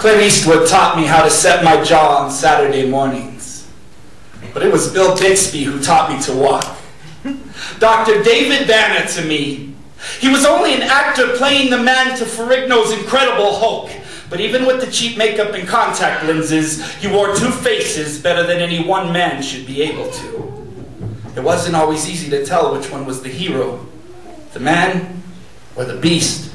Clint Eastwood taught me how to set my jaw on Saturday mornings. But it was Bill Bixby who taught me to walk. Dr. David Banner to me. He was only an actor playing the man to Ferrigno's Incredible Hulk. But even with the cheap makeup and contact lenses, he wore two faces better than any one man should be able to. It wasn't always easy to tell which one was the hero, the man or the beast.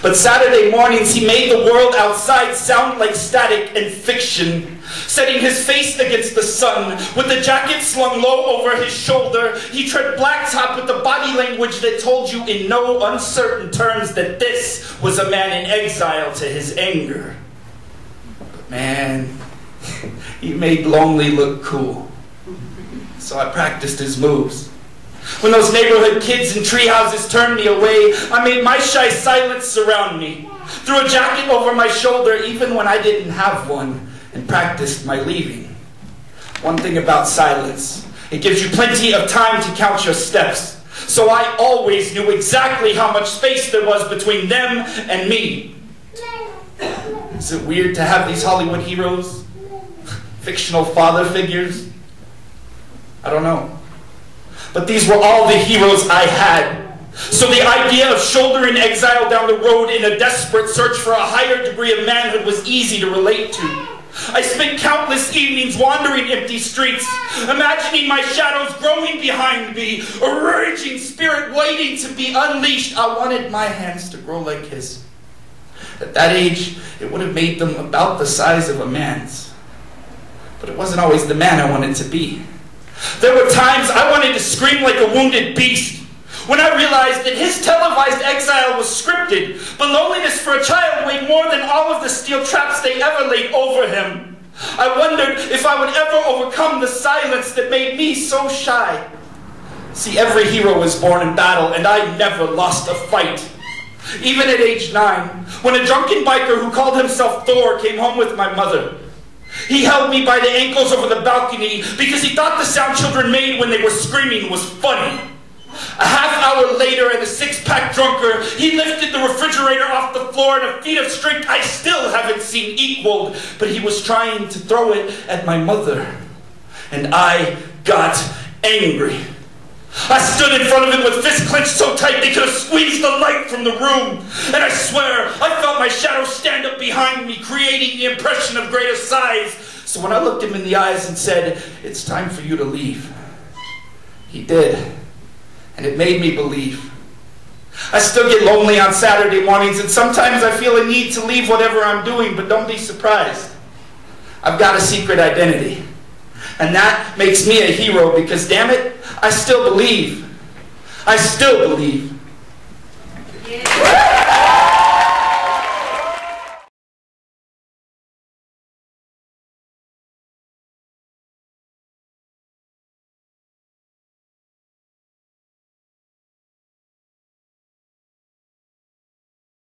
But Saturday mornings, he made the world outside sound like static and fiction. Setting his face against the sun, with the jacket slung low over his shoulder, he tread blacktop with the body language that told you in no uncertain terms that this was a man in exile to his anger. But man, he made lonely look cool. So I practiced his moves. When those neighborhood kids in tree houses turned me away, I made my shy silence surround me. Threw a jacket over my shoulder even when I didn't have one, and practiced my leaving. One thing about silence, it gives you plenty of time to count your steps. So I always knew exactly how much space there was between them and me. Is it weird to have these Hollywood heroes? Fictional father figures? I don't know. But these were all the heroes I had. So the idea of shouldering exile down the road in a desperate search for a higher degree of manhood was easy to relate to. I spent countless evenings wandering empty streets, imagining my shadows growing behind me, a raging spirit waiting to be unleashed. I wanted my hands to grow like his. At that age, it would have made them about the size of a man's. But it wasn't always the man I wanted to be. There were times I wanted to scream like a wounded beast, when I realized that his televised exile was scripted, but loneliness for a child weighed more than all of the steel traps they ever laid over him. I wondered if I would ever overcome the silence that made me so shy. See, every hero was born in battle, and I never lost a fight. Even at age 9, when a drunken biker who called himself Thor came home with my mother. He held me by the ankles over the balcony because he thought the sound children made when they were screaming was funny. A half hour later, and a six-pack drunker, he lifted the refrigerator off the floor in a feat of strength I still haven't seen equaled, but he was trying to throw it at my mother. And I got angry. I stood in front of him with fists clenched so tight they could have squeezed the light from the room. And I swear, I felt my shadow stand up behind me, creating the impression of greater size. So when I looked him in the eyes and said, "It's time for you to leave," he did. And it made me believe. I still get lonely on Saturday mornings, and sometimes I feel a need to leave whatever I'm doing, but don't be surprised. I've got a secret identity. And that makes me a hero because, damn it, I still believe. I still believe.